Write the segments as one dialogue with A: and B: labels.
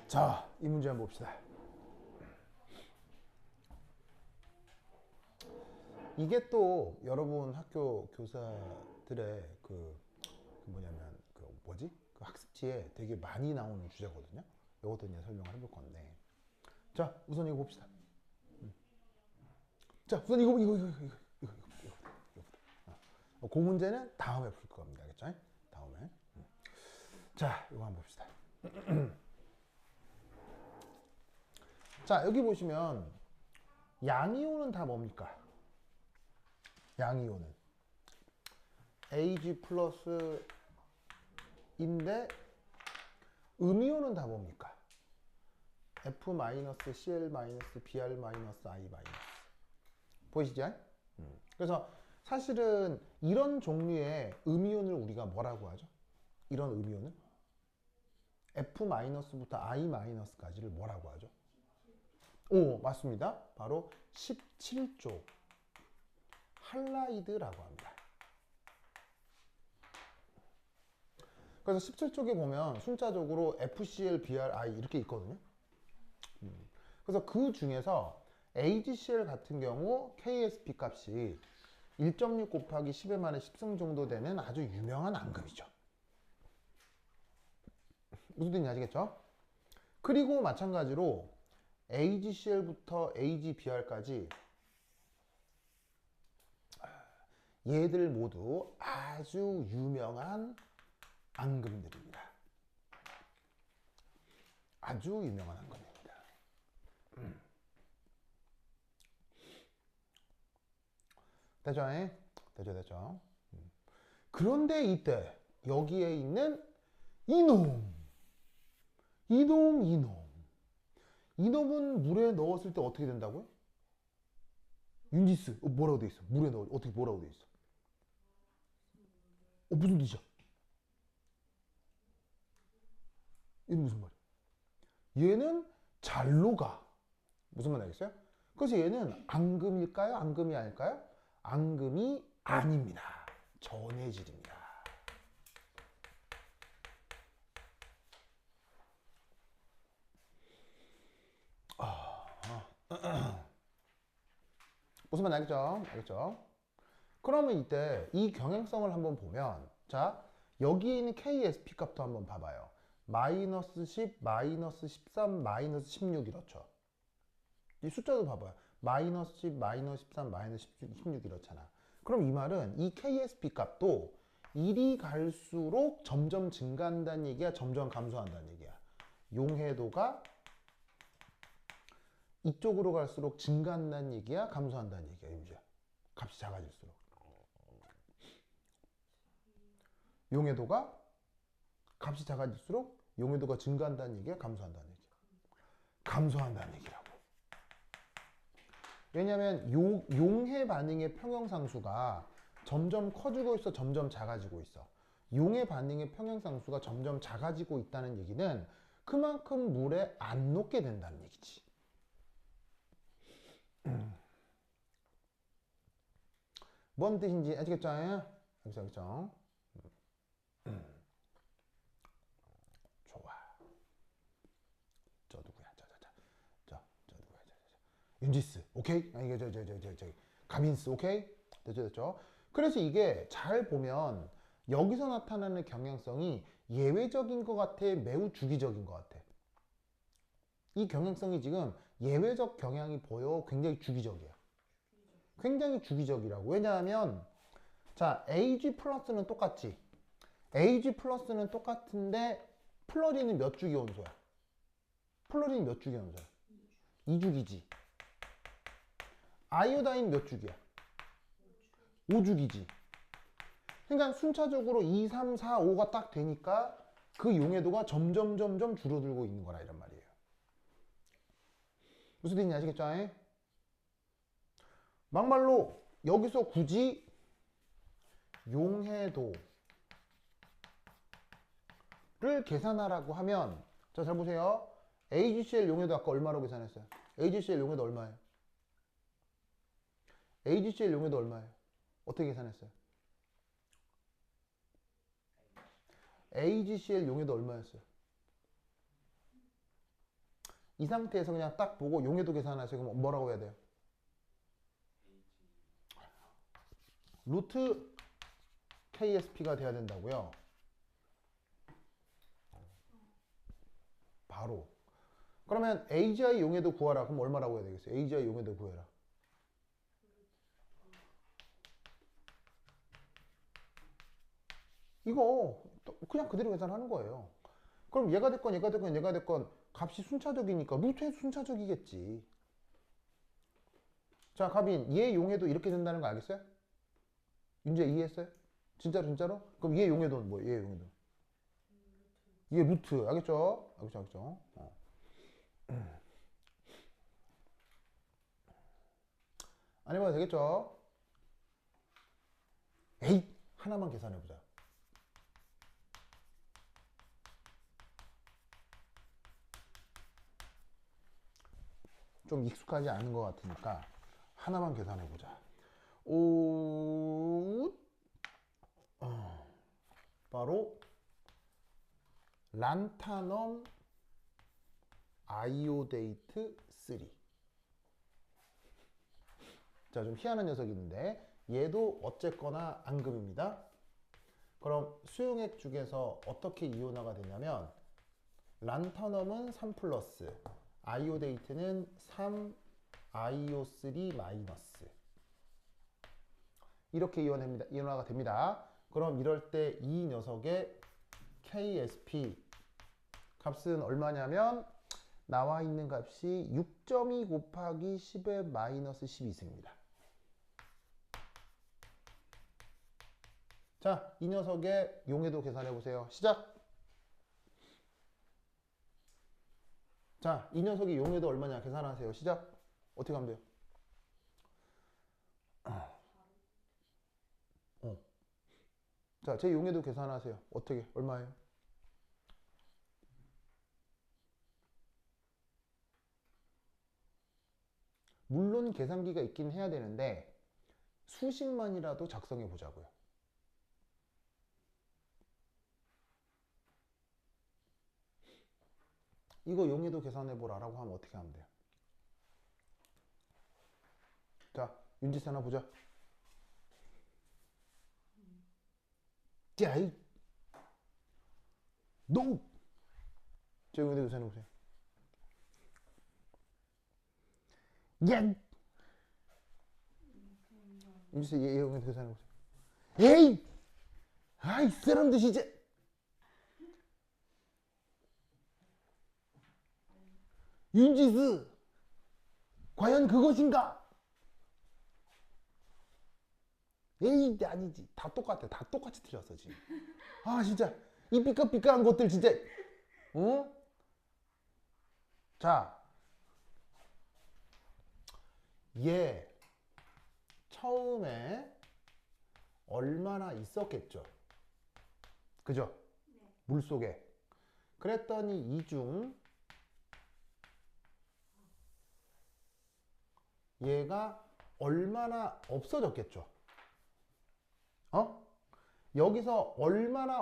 A: 자, 이 문제 한번 봅시다. 이게 또 여러분 학교 교사들의 뭐냐면 그 학습지에 되게 많이 나오는 주제거든요. 이것도 이제 설명을 해볼 건데. 자, 우선 이거 봅시다. 자, 우선 이거. 그 문제는 다음에 풀 겁니다. 알겠죠? 다음에. 자, 이거 한번 봅시다. 자, 여기 보시면 양이온은 다 뭡니까? 양이온은 Ag 플러스 인데 음이온은 다 뭡니까? F 마이너스 Cl 마이너스 Br 마이너스 I 마이너스. 보이시죠? 그래서 사실은 이런 종류의 음이온을 우리가 뭐라고 하죠? 이런 음이온은 F 마이너스부터 I 마이너스까지를 뭐라고 하죠? 오, 맞습니다. 바로 17조 할라이드라고 합니다. 그래서 17쪽에 보면 순자적으로 FCl, BrI 이렇게 있거든요. 그래서 그 중에서 AgCl 같은 경우 KSP 값이 1.6 곱하기 10의 만에 10승 정도 되는 아주 유명한 앙금이죠. 무슨 뜻인지 아시겠죠? 그리고 마찬가지로 AgCl부터 AgBr까지 얘들 모두 아주 유명한 앙금들입니다. 아주 유명한 앙금입니다. 되죠? 되죠? 그런데 이때 여기에 있는 이놈은 물에 넣었을 때 어떻게 된다고요? 윤지스 뭐라고 돼 있어? 물에 넣어 어떻게 뭐라고 돼 있어? 무슨 뜻이야? 이게 무슨 말이야? 얘는 잘 녹아. 무슨 말 알겠어요? 그래서 얘는 앙금일까요? 앙금이 아닐까요? 앙금이 아닙니다. 전해질입니다. 무슨 말 알겠죠? 알겠죠? 그러면 이때 이 경행성을 한번 보면 자 여기 있는 KSP 값도 한번 봐봐요. 마이너스 10, 마이너스 13, 마이너스 16 이렇죠. 이 숫자도 봐봐요. 마이너스 10, 마이너스 13, 마이너스 16 이렇잖아. 그럼 이 말은 이 KSP 값도 1이 갈수록 점점 증가한다는 얘기야? 점점 감소한다는 얘기야? 용해도가 이쪽으로 갈수록 증가한다는 얘기야? 감소한다는 얘기야? 임주야. 값이 작아질수록. 용해도가 값이 작아질수록 용해도가 증가한다는 얘기야? 감소한다는 얘기야? 감소한다는 얘기라고. 왜냐하면 용해 반응의 평형상수가 점점 커지고 있어, 점점 작아지고 있어. 용해 반응의 평형상수가 점점 작아지고 있다는 얘기는 그만큼 물에 안 녹게 된다는 얘기지. 뭔 뜻인지 아시겠죠? 알겠죠? 좋아. 저 누구야? 저 누구야? 윤지스, 오케이? 아니, 이게 가민스, 오케이? 됐죠? 그래서 이게 잘 보면 여기서 나타나는 경향성이 예외적인 것 같아? 매우 주기적인 것 같아? 이 경향성이 지금 예외적 경향이 보여? 굉장히 주기적이야. 굉장히 주기적이라고. 왜냐하면 자, AG 플러스는 똑같지. AG 플러스는 똑같은데 플러린은 몇 주기 원소야? 플러린이 몇 주기 원소야? 2주기지. 아이오다인 몇 주기야? 5주기지. 그러니까 순차적으로 2, 3, 4, 5가 딱 되니까 그 용해도가 점점 줄어들고 있는 거라 이런 말이에요. 무슨 뜻인지 아시겠죠? 막말로 여기서 굳이 용해도를 계산하라고 하면 자, 잘 보세요. AgCl 용해도 아까 얼마로 계산했어요? AgCl 용해도 얼마예요? AgCl 용해도 얼마예요? 어떻게 계산했어요? AgCl 용해도 얼마였어요? 이 상태에서 그냥 딱 보고 용해도 계산하세요. 그럼 뭐라고 해야 돼요? 루트 KSP가 돼야 된다고요. 바로. 그러면 AGI 용해도 구하라. 그럼 얼마라고 해야 되겠어요? AGI 용해도 구해라. 이거 그냥 그대로 계산하는 거예요. 그럼 얘가 됐건 얘가 됐건 얘가 됐건 값이 순차적이니까 루트에서 순차적이겠지. 자, 가빈 얘 용해도 이렇게 된다는 거 알겠어요? 윤재 이해했어요? 진짜로 진짜로? 그럼 얘 용해도는 뭐예요? 얘 용해도 이게 루트 알겠죠? 알겠죠? 알겠죠? 안 해봐도 되겠죠? 에이 하나만 계산해보자. 좀 익숙하지 않은 것 같으니까 하나만 계산해보자. 오, 바로 란타넘 아이오데이트 3. 자, 좀 희한한 녀석이 있는데 얘도 어쨌거나 앙금입니다. 그럼 수용액 중에서 어떻게 이온화가 되냐면 란타넘은 3 플러스, 아이오데이트는 3 아이오3 마이너스. 이렇게 이온화가 됩니다. 그럼 이럴 때 이 녀석의 KSP 값은 얼마냐면 나와 있는 값이 6.2 곱하기 10의 마이너스 12승입니다. 자, 이 녀석의 용해도 계산해 보세요. 시작! 자, 이 녀석의 용해도 얼마냐 계산하세요. 시작! 어떻게 하면 돼요? 자, 제 용해도 계산하세요. 어떻게? 얼마예요? 물론 계산기가 있긴 해야 되는데 수식만이라도 작성해 보자고요. 이거 용해도 계산해 보라라고 하면 어떻게 하면 돼요? 자, 윤지스 하나 보자. 자, 이 노! 저 용해도 계산해 보세요. 야! 윤지스 얘 용해도 계산해 보세요. 에이! 아이 사람들 진짜. 윤지스 과연 그것인가? 에이 아니지. 다 똑같아. 다 똑같이 틀렸어 지금. 아 진짜 이 삐까삐까한 것들 진짜. 응? 자, 얘 처음에 얼마나 있었겠죠? 그죠? 물속에. 그랬더니 이중 얘가 얼마나 없어졌겠죠? 어? 여기서 얼마나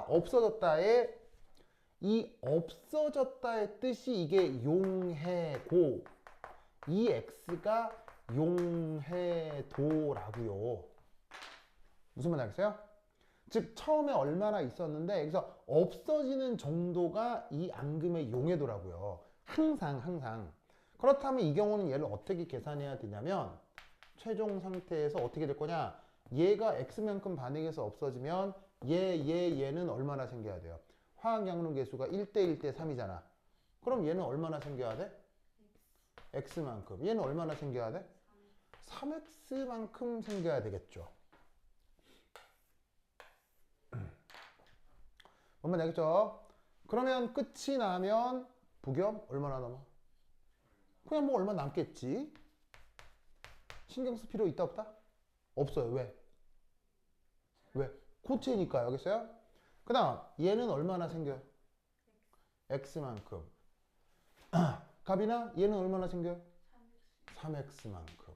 A: 없어졌다에 이 없어졌다의 뜻이 이게 용해고 이 x가 용해도라고요. 무슨 말 알겠어요? 즉 처음에 얼마나 있었는데 여기서 없어지는 정도가 이 앙금의 용해도라고요. 항상. 그렇다면 이 경우는 얘를 어떻게 계산해야 되냐면 최종 상태에서 어떻게 될 거냐? 얘가 x만큼 반응해서 없어지면 얘는 얼마나 생겨야 돼요? 화학 양론 계수가 1대 1대 3이잖아. 그럼 얘는 얼마나 생겨야 돼? x만큼. 얘는 얼마나 생겨야 돼? 3x만큼 생겨야 되겠죠. 뭔 말인지 알겠죠? 그러면 끝이 나면 부겸 얼마나 남아? 그냥 뭐 얼마 남겠지. 신경 쓸 필요 있다 없다? 없어요. 왜? 고체니까. 알겠어요? 그 다음 얘는 얼마나 생겨요? x만큼. 갑이나 얘는 얼마나 생겨요? 3x만큼.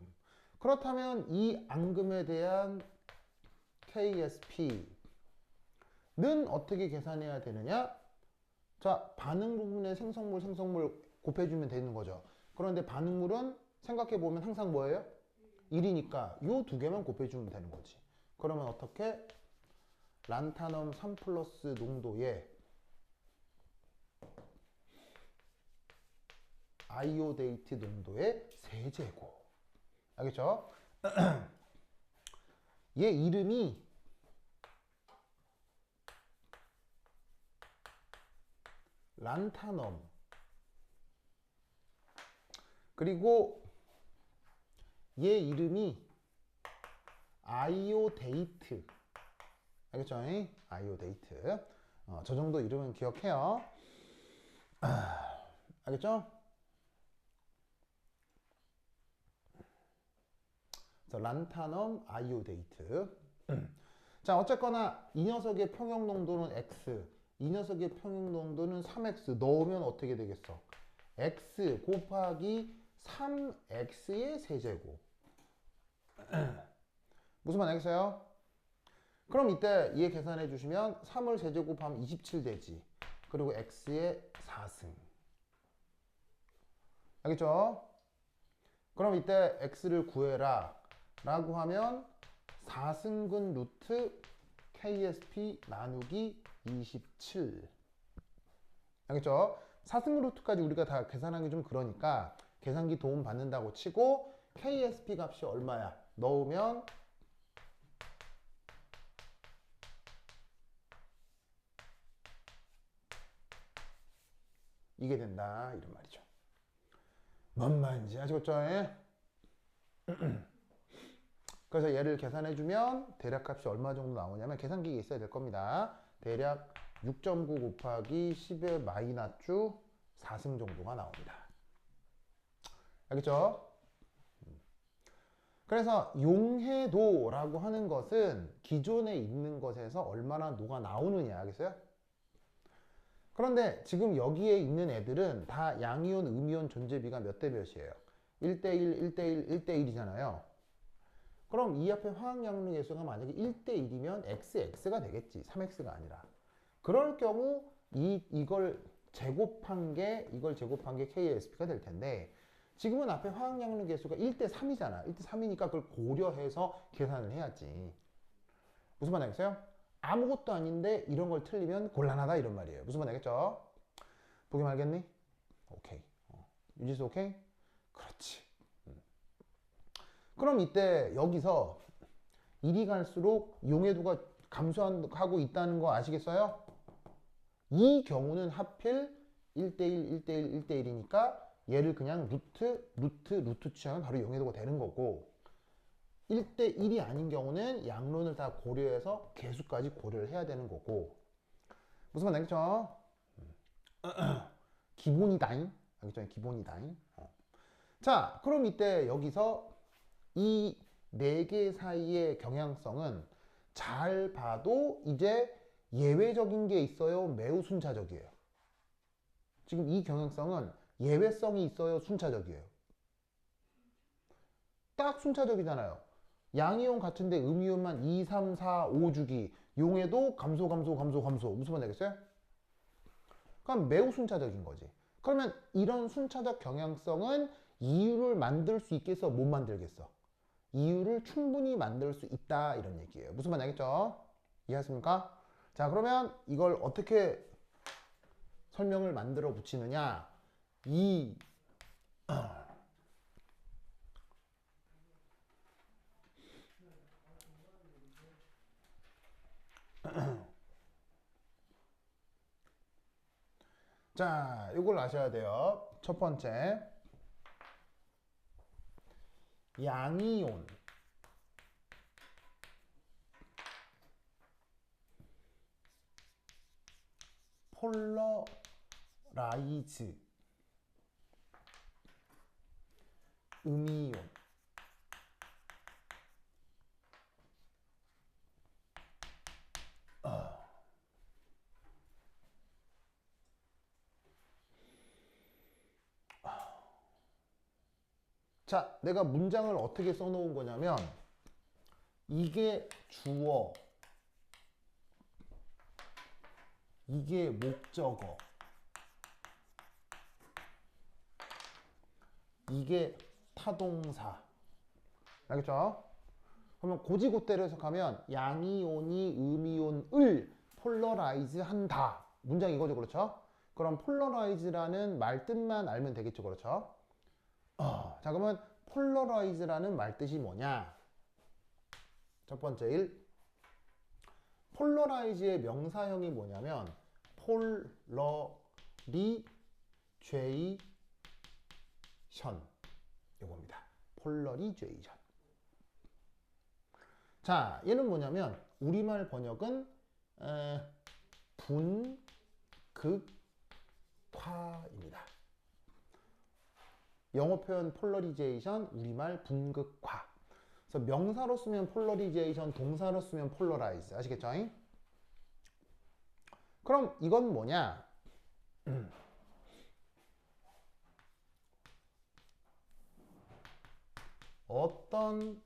A: 그렇다면 이 앙금에 대한 KSP는 어떻게 계산해야 되느냐? 자, 반응 부분의 생성물 곱해주면 되는 거죠. 그런데 반응물은 생각해보면 항상 뭐예요? 1이니까 요 두 개만 곱해주면 되는 거지. 그러면 어떻게? 란타넘 3 플러스 농도의 아이오데이트 농도의 세제곱. 알겠죠? 얘 이름이 란타넘, 그리고 얘 이름이 아이오데이트. 알겠죠? 아이오데이트. 저 정도 이름은 기억해요. 알겠죠? 그래서 란타넘 아이오데이트. 자, 어쨌거나 이 녀석의 평형 농도는 x, 이 녀석의 평형 농도는 3x. 넣으면 어떻게 되겠어? x 곱하기 3x의 세제곱. 무슨 말 알겠어요? 그럼 이때 얘 계산해 주시면 3을 세제곱하면 27 되지. 그리고 x의 4승. 알겠죠? 그럼 이때 x를 구해라 라고 하면 4승근 루트 KSP 나누기 27. 알겠죠? 4승근 루트까지 우리가 다 계산하기 좀 그러니까 계산기 도움 받는다고 치고 KSP 값이 얼마야? 넣으면 이게 된다 이런 말이죠. 뭔 말인지 아시겠죠? 그래서 얘를 계산해주면 대략값이 얼마 정도 나오냐면 계산기가 있어야 될 겁니다. 대략 6.9 곱하기 10의 마이너스 4승 정도가 나옵니다. 알겠죠? 그래서 용해도라고 하는 것은 기존에 있는 것에서 얼마나 노가 나오느냐. 알겠어요? 그런데 지금 여기에 있는 애들은 다 양이온, 음이온 존재비가 몇 대 몇이에요? 1대1, 1대1, 1대1이잖아요. 그럼 이 앞에 화학양육 계수가 만약에 1대1이면 x가 되겠지. 3x가 아니라. 그럴 경우 이걸 제곱한 게 KSP가 될 텐데 지금은 앞에 화학양육 계수가 1대3이잖아. 1대3이니까 그걸 고려해서 계산을 해야지. 무슨 말 알겠어요? 아무것도 아닌데 이런 걸 틀리면 곤란하다 이런 말이에요. 무슨 말 알겠죠? 보기만 알겠니? 오케이. 유지수 오케이? 그렇지. 그럼 이때 여기서 이리 갈수록 용해도가 감소하고 있다는 거 아시겠어요? 이 경우는 하필 1대1, 1대1, 1대1이니까 얘를 그냥 루트 취하면 바로 용해도가 되는 거고 1대1이 아닌 경우는 양론을 다 고려해서 개수까지 고려를 해야 되는 거고 무슨 말 알겠죠? 기본이다잉. 알겠죠? 기본이다잉. 자, 그럼 이때 여기서 이 네 개 사이의 경향성은 잘 봐도 이제 예외적인 게 있어요? 매우 순차적이에요? 지금 이 경향성은 예외성이 있어요? 순차적이에요? 딱 순차적이잖아요. 양이온 같은데 음이온만 2, 3, 4, 5주기 용해도 감소. 무슨 말 되겠어요? 그럼 매우 순차적인 거지. 그러면 이런 순차적 경향성은 이유를 만들 수 있겠어? 못 만들겠어? 이유를 충분히 만들 수 있다 이런 얘기예요. 무슨 말 알겠죠? 이해하십니까? 자, 그러면 이걸 어떻게 설명을 만들어 붙이느냐? 자, 이걸 아셔야 돼요. 첫 번째, 양이온 폴러라이즈 음이온 자, 내가 문장을 어떻게 써놓은 거냐면 이게 주어, 이게 목적어, 이게 타동사. 알겠죠? 그러면 고지고대로 해석하면 양이온이 음이온을 폴러라이즈 한다. 문장 이거죠. 그렇죠? 그럼 폴러라이즈라는 말 뜻만 알면 되겠죠. 그렇죠? 자, 그러면 폴러라이즈라는 말 뜻이 뭐냐? 첫 번째 일, 폴러라이즈의 명사형이 뭐냐면 폴러리제이션 이겁니다. 폴러리제이션. 자, 얘는 뭐냐면 우리말 번역은 분극화입니다. 영어 표현 폴러리제이션, 우리말 분극화. 그래서 명사로 쓰면 폴러리제이션, 동사로 쓰면 폴러라이즈. 아시겠죠? 그럼 이건 뭐냐? 어떤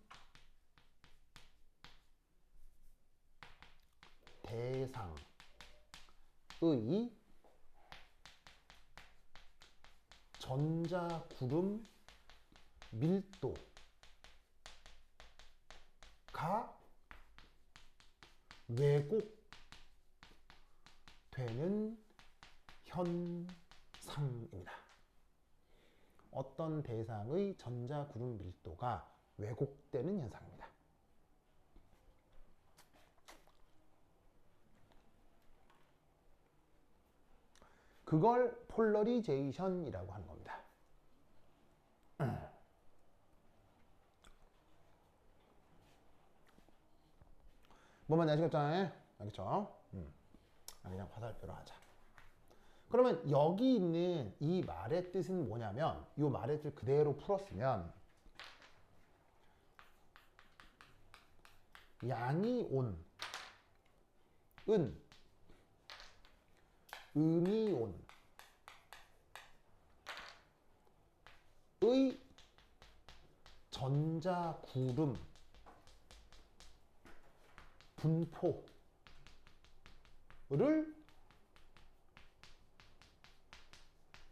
A: 대상의 전자구름 밀도가 왜곡되는 현상입니다. 어떤 대상의 전자구름 밀도가 왜곡되는 현상입니다. 그걸 폴러리제이션이라고 하는 겁니다. 뭐만 아시겠죠? 알겠죠? 그냥 화살표로 하자. 그러면 여기 있는 이 말의 뜻은 뭐냐면, 이 말의 뜻 그대로 풀었으면 양이 온, 은, 음이 온, 의 전자구름 분포를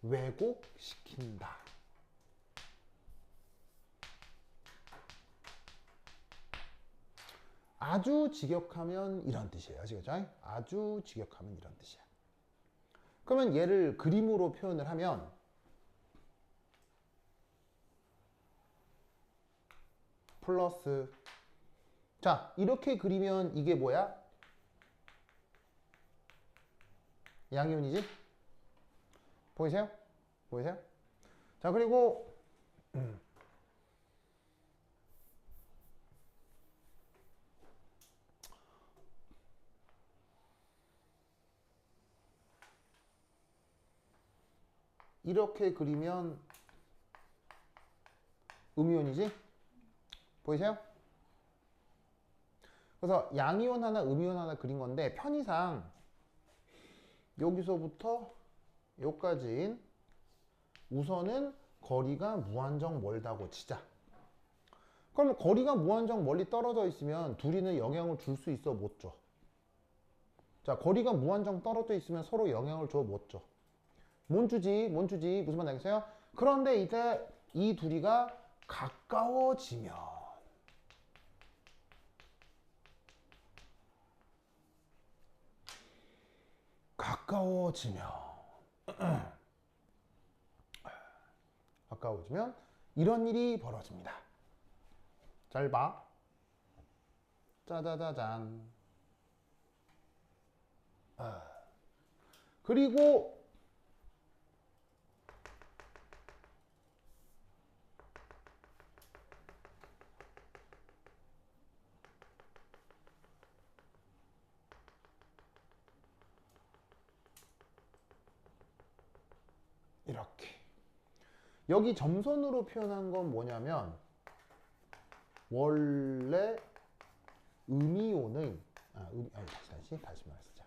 A: 왜곡시킨다. 아주 직역하면 이런 뜻이에요. 아시겠죠? 아주 직역하면 이런 뜻이야. 그러면 얘를 그림으로 표현을 하면 플러스, 자, 이렇게 그리면 이게 뭐야? 양이온이지? 보이세요? 보이세요? 자, 그리고 이렇게 그리면 음이온이지? 보이세요? 그래서 양이온 하나, 음이온 하나 그린 건데 편의상 여기서부터 여기까지인 우선은 거리가 무한정 멀다고 치자. 그러면 거리가 무한정 멀리 떨어져 있으면 둘이는 영향을 줄 수 있어, 못 줘? 자, 거리가 무한정 떨어져 있으면 서로 영향을 줘, 못 줘? 못 주지, 못 주지. 무슨 말 알겠어요? 그런데 이제 이 둘이가 가까워지면 가까워지면 이런 일이 벌어집니다. 잘 봐. 짜자자잔. 그리고 이렇게 여기 점선으로 표현한 건 뭐냐면 원래 음이온의 다시 말하자.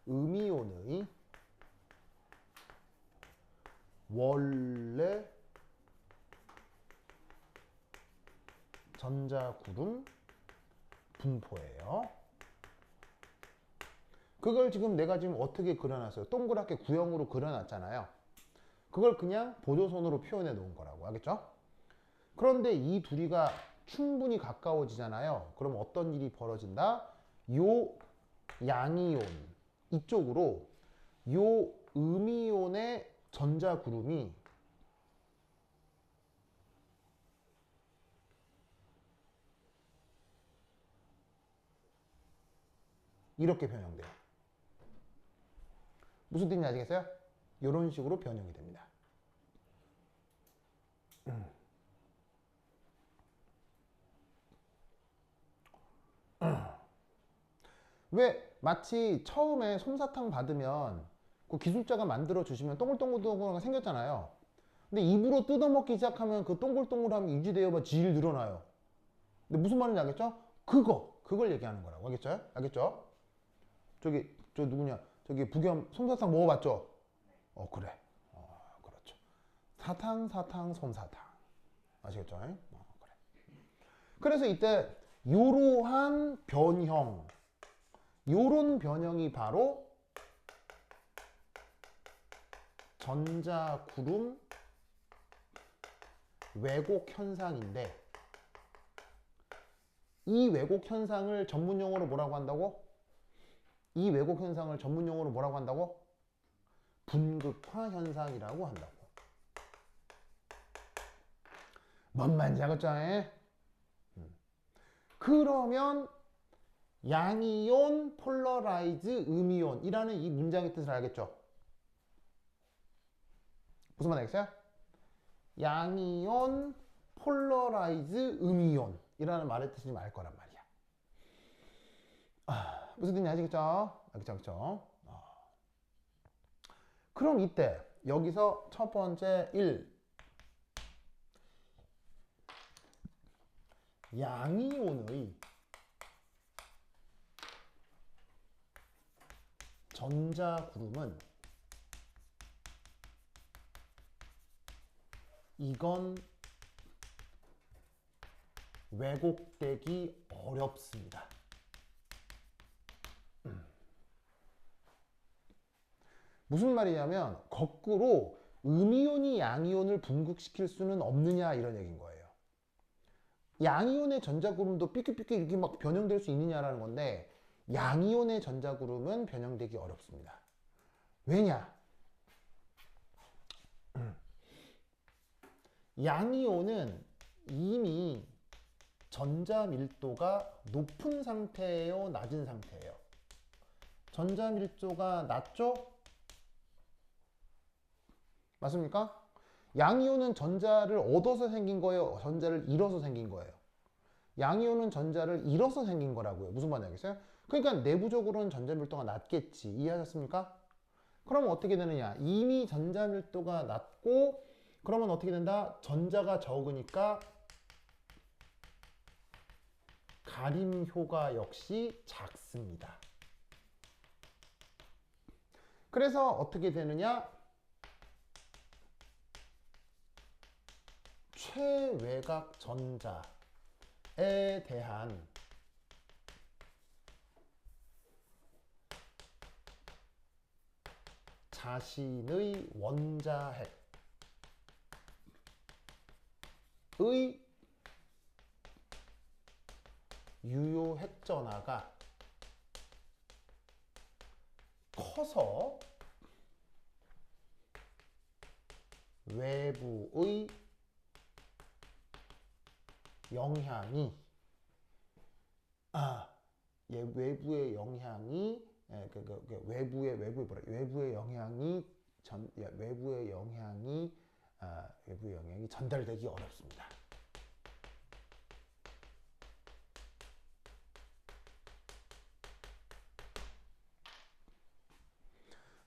A: 음이온의 원래 전자구름 분포예요. 그걸 지금 내가 지금 어떻게 그려놨어요? 동그랗게 구형으로 그려놨잖아요. 그걸 그냥 보조선으로 표현해 놓은 거라고. 알겠죠? 그런데 이 둘이가 충분히 가까워지잖아요. 그럼 어떤 일이 벌어진다? 요 양이온 이쪽으로 요 음이온의 전자구름이 이렇게 변형돼요. 무슨 뜻인지 아시겠어요? 이런 식으로 변형이 됩니다. 왜 마치 처음에 솜사탕 받으면 그 기술자가 만들어 주시면 동글동글동글한 생겼잖아요. 근데 입으로 뜯어먹기 시작하면 그 동글동글함이 유지되어 질 늘어나요. 근데 무슨 말인지 알겠죠? 그걸 얘기하는 거라고. 알겠죠? 알겠죠? 저 누구냐? 저기 부겸 솜사탕 먹어봤죠? 그래. 그렇죠. 사탕, 솜사탕. 아시겠죠? 그래. 그래서 이때 이러한 변형, 요런 변형이 바로 전자구름 왜곡 현상인데, 이 왜곡 현상을 전문용어로 뭐라고 한다고? 이 왜곡 현상을 전문용어로 뭐라고 한다고? 분극화 현상이라고 한다고. 뭔 말인지 알겠죠? 그러면 양이온, 폴러라이즈, 음이온이라는 이 문장의 뜻을 알겠죠? 무슨 말 알겠어요? 양이온, 폴러라이즈, 음이온이라는 말의 뜻을 알 거란 말이야. 무슨 뜻인지 아시겠죠? 알겠죠? 그럼 이때 여기서 첫 번째 1, 양이온의 전자구름은 이건 왜곡되기 어렵습니다. 무슨 말이냐면 거꾸로 음이온이 양이온을 분극시킬 수는 없느냐 이런 얘기인 거예요. 양이온의 전자구름도 삐끼삐끼 이렇게 막 변형될 수 있느냐라는 건데, 양이온의 전자구름은 변형되기 어렵습니다. 왜냐? 양이온은 이미 전자 밀도가 높은 상태예요, 낮은 상태예요? 전자 밀도가 낮죠? 맞습니까? 양이온은 전자를 얻어서 생긴 거예요, 전자를 잃어서 생긴 거예요? 양이온은 전자를 잃어서 생긴 거라고요. 무슨 말인지 알겠어요? 그러니까 내부적으로는 전자 밀도가 낮겠지. 이해하셨습니까? 그러면 어떻게 되느냐? 이미 전자 밀도가 낮고, 그러면 어떻게 된다? 전자가 적으니까 가림 효과 역시 작습니다. 그래서 어떻게 되느냐? 최외곽 전자에 대한 자신의 원자핵의 유효 핵전하가 커서 외부의 영향이 외부의 영향이 외부의 영향이 전달되기 어렵습니다.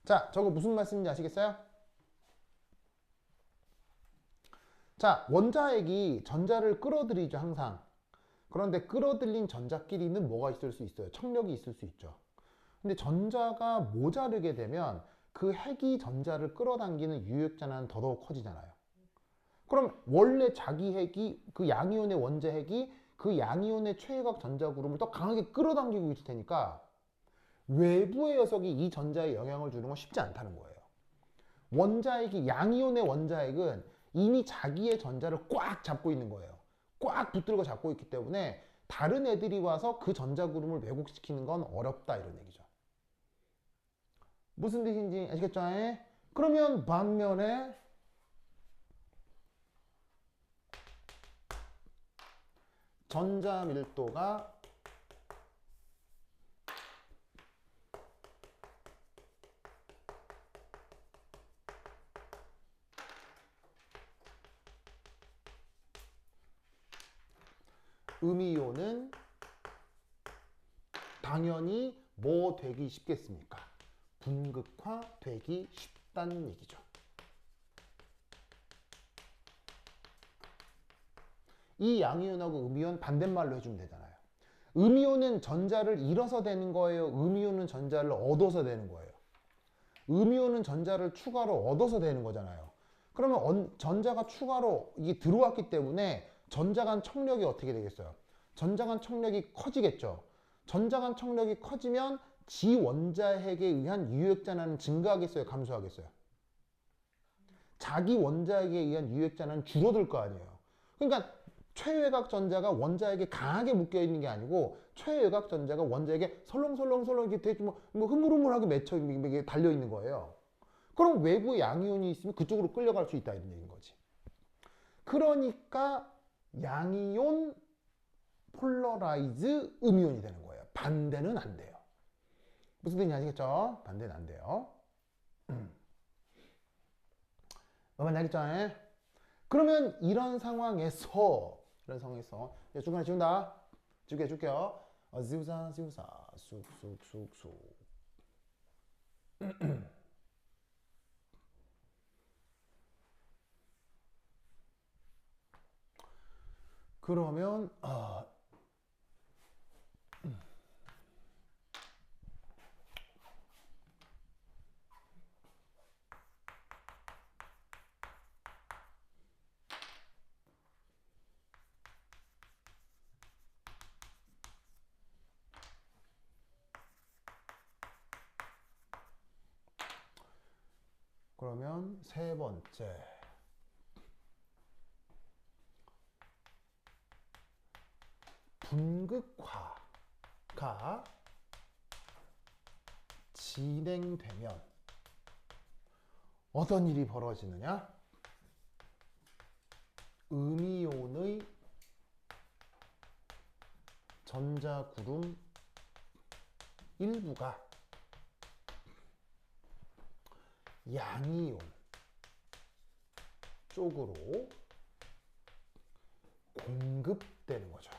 A: 자, 저거 무슨 말씀인지 아시겠어요? 자, 원자핵이 전자를 끌어들이죠, 항상. 그런데 끌어들인 전자끼리는 뭐가 있을 수 있어요? 청력이 있을 수 있죠. 근데 전자가 모자르게 되면 그 핵이 전자를 끌어당기는 유효액전하는 더더욱 커지잖아요. 그럼 원래 자기 핵이, 그 양이온의 원자 핵이 그 양이온의 최외곽 전자구름을 더 강하게 끌어당기고 있을 테니까 외부의 녀석이 이 전자에 영향을 주는 건 쉽지 않다는 거예요. 원자핵이 양이온의 원자핵은 이미 자기의 전자를 꽉 잡고 있는 거예요. 꽉 붙들고 잡고 있기 때문에 다른 애들이 와서 그 전자 구름을 왜곡시키는 건 어렵다 이런 얘기죠. 무슨 뜻인지 아시겠죠? 그러면 반면에 전자 밀도가 음이온은 당연히 뭐 되기 쉽겠습니까? 분극화 되기 쉽다는 얘기죠. 이 양이온하고 음이온 반대말로 해주면 되잖아요. 음이온은 전자를 잃어서 되는 거예요? 음이온은 전자를 얻어서 되는 거예요? 음이온은 전자를 추가로 얻어서 되는 거잖아요. 그러면 전자가 추가로 이게 들어왔기 때문에 전자 간 청력이 어떻게 되겠어요? 전자 간 청력이 커지겠죠. 전자 간 청력이 커지면 지 원자핵에 의한 유효액전하는 증가하겠어요? 감소하겠어요? 자기 원자핵에 의한 유효액전하는 줄어들 거 아니에요. 그러니까 최외곽 전자가 원자핵에 강하게 묶여 있는 게 아니고 최외곽 전자가 원자핵에 설렁설렁설렁 이렇게 뭐 흐물흐물하게 맺혀 이게 달려 있는 거예요. 그럼 외부에 양이온이 있으면 그쪽으로 끌려갈 수 있다 이런 얘기인 거지. 그러니까 양이온 폴러라이즈 음이온이 되는 거예요. 반대는 안 돼요. 무슨 뜻인지 아시겠죠? 반대는 안 돼요. 뭐만 알겠죠? 그러면 이런 상황에서 중간에 지운다. 줄게요. 지우사 쑥쑥쑥쑥. 그러면 그러면 세 번째 분극화가 진행되면 어떤 일이 벌어지느냐? 음이온의 전자구름 일부가 양이온 쪽으로 공급되는 거죠.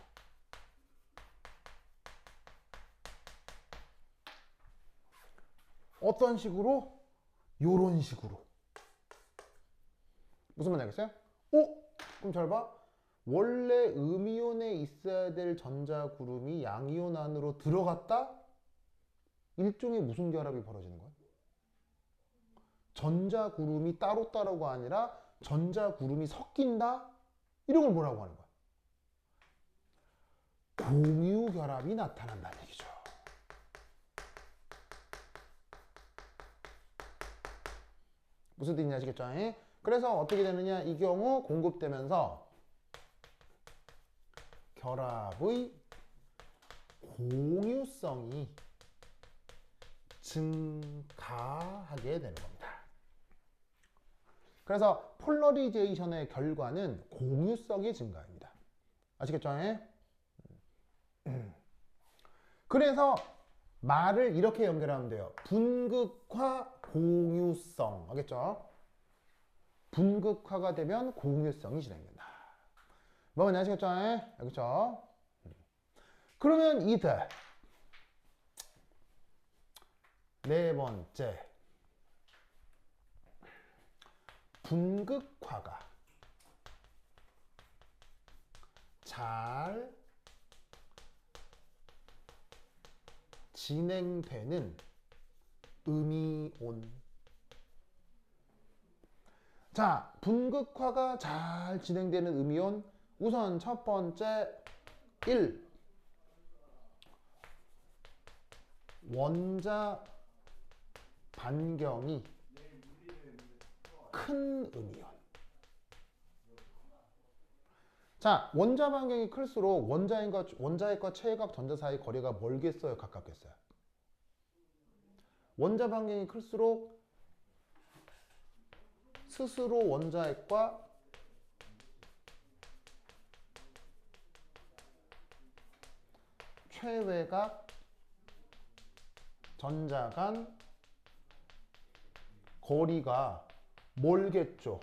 A: 어떤 식으로? 요런 식으로. 무슨 말인지 알겠어요? 그럼 잘 봐. 원래 음이온에 있어야 될 전자구름이 양이온 안으로 들어갔다? 일종의 무슨 결합이 벌어지는 거야? 전자구름이 따로따로가 아니라 전자구름이 섞인다? 이런 걸 뭐라고 하는 거야? 공유결합이 나타난다는 얘기죠. 무슨 뜻인지 아시겠죠? 그래서 어떻게 되느냐? 이 경우 공급되면서 결합의 공유성이 증가하게 되는 겁니다. 그래서 폴러리제이션의 결과는 공유성의 증가입니다. 아시겠죠? 그래서 말을 이렇게 연결하면 돼요. 분극화, 공유성. 알겠죠? 분극화가 되면 공유성이 진행된다. 뭐냐 아시겠죠? 알겠죠? 그러면 이들 네 번째 분극화가 잘 진행되는 음이온. 자, 분극화가 잘 진행되는 음이온. 우선 첫 번째 1. 원자 반경이 큰 음이온. 자, 원자 반경이 클수록 원자핵과 체외각 전자 사이 거리가 멀겠어요, 가깝겠어요? 원자 반경이 클수록 스스로 원자핵과 최외각 전자 간 거리가 멀겠죠.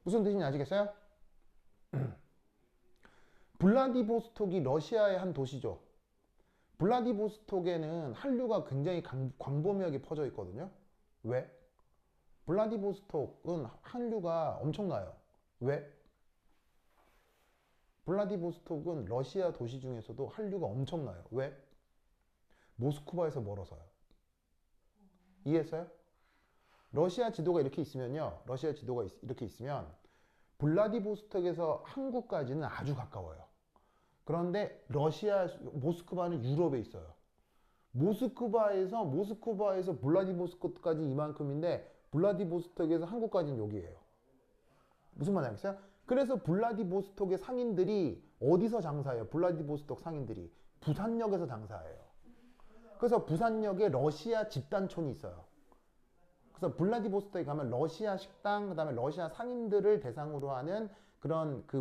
A: 무슨 뜻인지 아시겠어요? 블라디보스톡이 러시아의 한 도시죠. 블라디보스톡에는 한류가 굉장히 광범위하게 퍼져 있거든요. 왜? 블라디보스톡은 한류가 엄청나요. 왜? 블라디보스톡은 러시아 도시 중에서도 한류가 엄청나요. 왜? 모스크바에서 멀어서요. 이해했어요? 러시아 지도가 이렇게 있으면요. 러시아 지도가 이렇게 있으면 블라디보스톡에서 한국까지는 아주 가까워요. 그런데 모스크바는 유럽에 있어요. 모스크바에서 블라디보스톡까지 이만큼인데 블라디보스톡에서 한국까지는 여기예요. 무슨 말인지 알겠어요? 그래서 블라디보스톡의 상인들이 어디서 장사해요? 블라디보스톡 상인들이 부산역에서 장사해요. 그래서 부산역에 러시아 집단촌이 있어요. 그래서 블라디보스톡에 가면 러시아 식당, 그다음에 러시아 상인들을 대상으로 하는 그런 그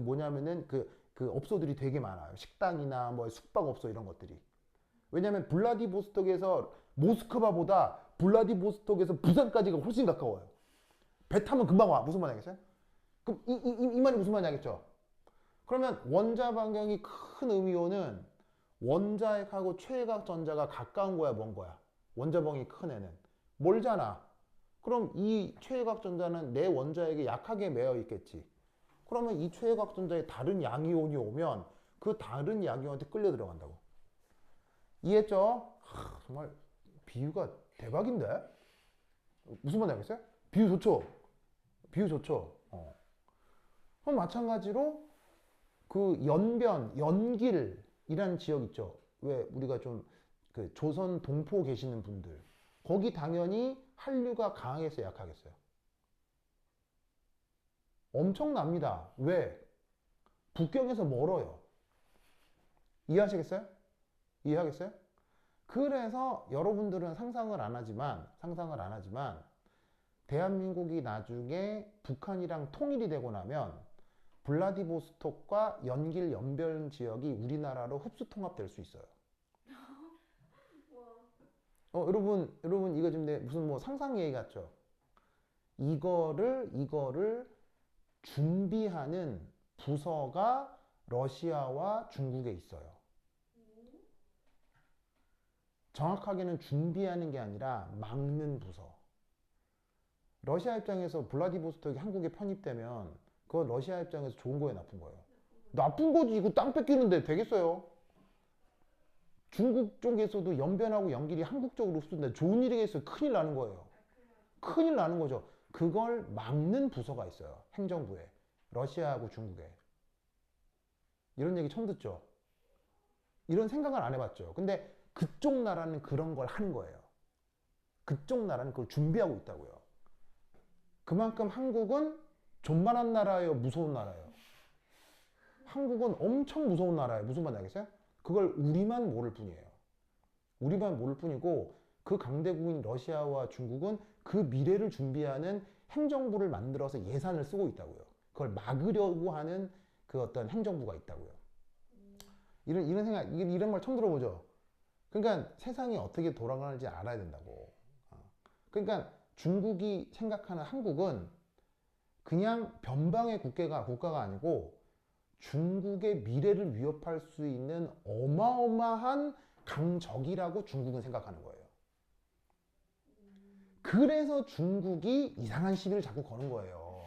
A: 업소들이 되게 많아요. 식당이나 뭐 숙박업소 이런 것들이. 왜냐면 블라디보스톡에서 모스크바보다 블라디보스톡에서 부산까지가 훨씬 가까워요. 배 타면 금방 와. 무슨 말인지 알겠어요? 그럼 이 말이 무슨 말인지 알겠죠? 그러면 원자 반경이 큰 음이온은 원자핵하고 최외각 전자가 가까운 거야, 먼 거야? 원자 반경이 큰 애는 멀잖아. 그럼 이 최외각 전자는 내 원자핵에 약하게 매여 있겠지. 그러면 이 최외각 전자에 다른 양이온이 오면 그 다른 양이온한테 끌려 들어간다고. 이해했죠? 정말 비유가 대박인데? 무슨 말인지 알겠어요? 비유 좋죠? 비유 좋죠? 그럼 마찬가지로 그 연길이라는 지역 있죠? 왜 우리가 좀 그 조선 동포 계시는 분들 거기 당연히 한류가 강하겠어요, 약하겠어요? 엄청납니다. 왜? 북경에서 멀어요. 이해하시겠어요? 이해하겠어요? 그래서 여러분들은 상상을 안 하지만 대한민국이 나중에 북한이랑 통일이 되고 나면 블라디보스톡과 연길 연변 지역이 우리나라로 흡수 통합될 수 있어요. 여러분 이거 지금 무슨 뭐 상상 얘기 같죠? 이거를 준비하는 부서가 러시아와 중국에 있어요. 정확하게는 준비하는 게 아니라 막는 부서. 러시아 입장에서 블라디보스톡이 한국에 편입되면 그건 러시아 입장에서 좋은 거예요, 나쁜 거예요? 나쁜 거지. 이거 땅 뺏기는데 되겠어요? 중국 쪽에서도 연변하고 연길이 한국 쪽으로 흡수된다. 좋은 일이겠어요? 큰일 나는 거예요. 큰일 나는 거죠. 그걸 막는 부서가 있어요. 행정부에. 러시아하고 중국에. 이런 얘기 처음 듣죠? 이런 생각을 안 해봤죠. 근데 그쪽 나라는 그런 걸 하는 거예요. 그쪽 나라는 그걸 준비하고 있다고요. 그만큼 한국은 존만한 나라예요? 무서운 나라예요? 한국은 엄청 무서운 나라예요. 무슨 말인지 알겠어요? 그걸 우리만 모를 뿐이에요. 우리만 모를 뿐이고 그 강대국인 러시아와 중국은 그 미래를 준비하는 행정부를 만들어서 예산을 쓰고 있다고요. 그걸 막으려고 하는 그 어떤 행정부가 있다고요. 이런 생각, 이런 말 처음 들어보죠? 그러니까 세상이 어떻게 돌아가는지 알아야 된다고. 그러니까 중국이 생각하는 한국은 그냥 변방의 국가가 아니고 중국의 미래를 위협할 수 있는 어마어마한 강적이라고 중국은 생각하는 거예요. 그래서 중국이 이상한 시비를 자꾸 거는 거예요.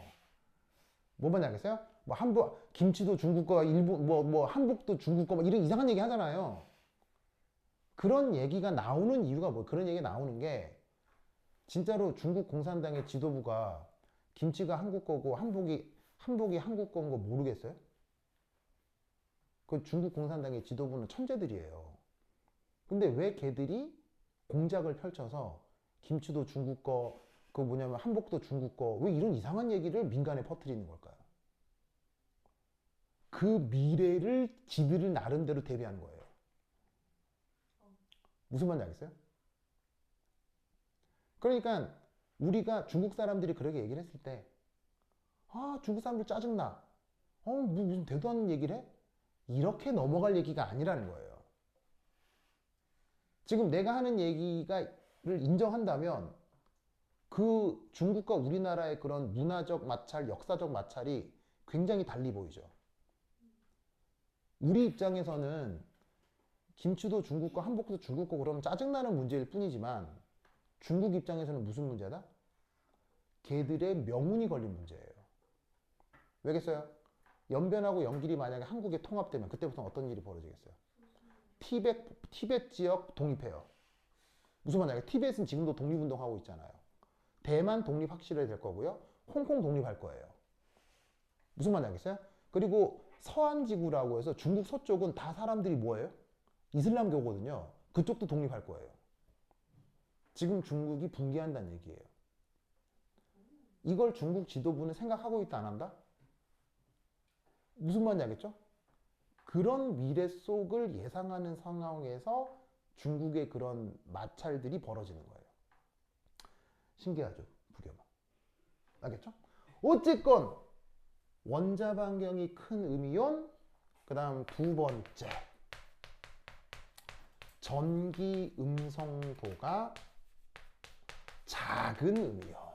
A: 뭐 말인지 알겠어요? 뭐 김치도 중국 거, 일본, 한국도 중국 거, 이런 이상한 얘기 하잖아요. 그런 얘기가 나오는 이유가 그런 얘기가 나오는 게 진짜로 중국 공산당의 지도부가 김치가 한국 거고 한복이 한국 거인 거 모르겠어요? 그 중국 공산당의 지도부는 천재들이에요. 근데 왜 걔들이 공작을 펼쳐서 김치도 중국 거, 그 뭐냐면 한복도 중국 거, 왜 이런 이상한 얘기를 민간에 퍼뜨리는 걸까요? 그 미래를 지들이 나름대로 대비하는 거예요. 무슨 말인지 알겠어요? 그러니까 우리가 중국 사람들이 그렇게 얘기를 했을 때, 아, 중국 사람들 짜증나. 무슨 대도 않는 얘기를 해? 이렇게 넘어갈 얘기가 아니라는 거예요. 지금 내가 하는 얘기를 인정한다면 그 중국과 우리나라의 그런 문화적 마찰, 역사적 마찰이 굉장히 달리 보이죠. 우리 입장에서는 김치도 중국 거, 한복도 중국 거 그러면 짜증나는 문제일 뿐이지만 중국 입장에서는 무슨 문제다? 걔들의 명운이 걸린 문제예요. 왜겠어요? 연변하고 연길이 만약에 한국에 통합되면 그때부터 어떤 일이 벌어지겠어요? 티벳 지역 독립해요. 무슨 말이냐? 티벳은 지금도 독립운동하고 있잖아요. 대만 독립 확실히 될 거고요. 홍콩 독립할 거예요. 무슨 말인지 알겠어요? 그리고 서한지구라고 해서 중국 서쪽은 다 사람들이 뭐예요? 이슬람교거든요. 그쪽도 독립할 거예요. 지금 중국이 붕괴한다는 얘기예요. 이걸 중국 지도부는 생각하고 있다 안 한다? 무슨 말인지 알겠죠? 그런 미래 속을 예상하는 상황에서 중국의 그런 마찰들이 벌어지는 거예요. 신기하죠? 부겸아. 알겠죠? 어쨌건 원자 반경이 큰 음이온, 그 다음 두 번째 전기 음성도가 작은 음이온.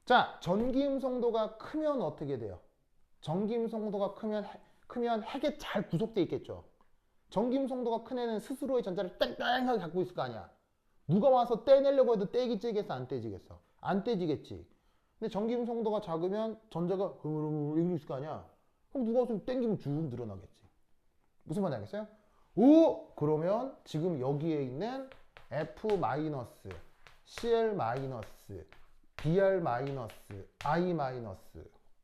A: 자, 전기 음성도가 크면 어떻게 돼요? 전기 음성도가 크면 핵에 잘 구속돼 있겠죠. 전기 음성도가 큰 애는 스스로의 전자를 땡땡하게 갖고 있을 거 아니야. 누가 와서 떼내려고 해도 떼지겠어, 안 떼지겠어? 안 떼지겠지. 근데 전기 음성도가 작으면 전자가 이러고 있을 거 아니야. 그럼 누가 와서 땡기면 쭉 늘어나겠지. 무슨 말인지 알겠어요? 오! 그러면 지금 여기에 있는 F-, Cl-, Br-, I-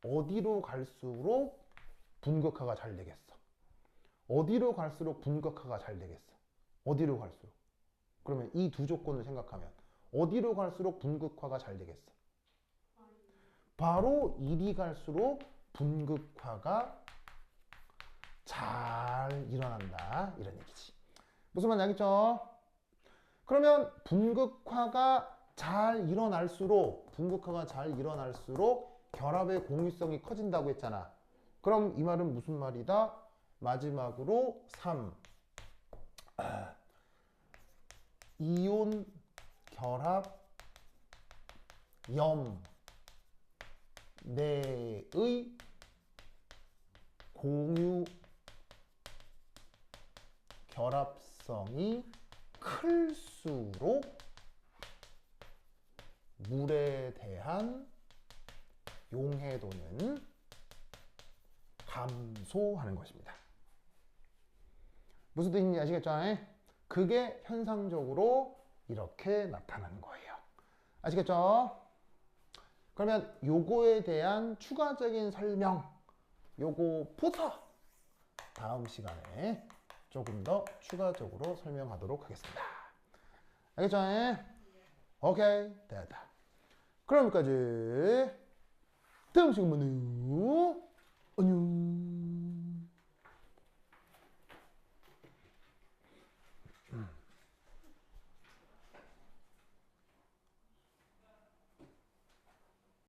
A: 어디로 갈수록 분극화가 잘 되겠어? 어디로 갈수록 분극화가 잘 되겠어? 어디로 갈수록? 그러면 이 두 조건을 생각하면 어디로 갈수록 분극화가 잘 되겠어? 바로 이리 갈수록 분극화가 잘 일어난다, 이런 얘기지. 무슨 말인지 알겠죠? 그러면 분극화가 잘 일어날수록 결합의 공유성이 커진다고 했잖아. 그럼 이 말은 무슨 말이다? 마지막으로 3. 이온 결합 염 내의 공유 결합성이 클수록 물에 대한 용해도는 감소하는 것입니다. 무슨 뜻인지 아시겠죠? 그게 현상적으로 이렇게 나타나는 거예요. 아시겠죠? 그러면 요거에 대한 추가적인 설명, 요거부터 다음 시간에 조금 더 추가적으로 설명하도록 하겠습니다. 알겠죠? 오케이, 됐다. 그럼 여기까지. 다음 시간 보는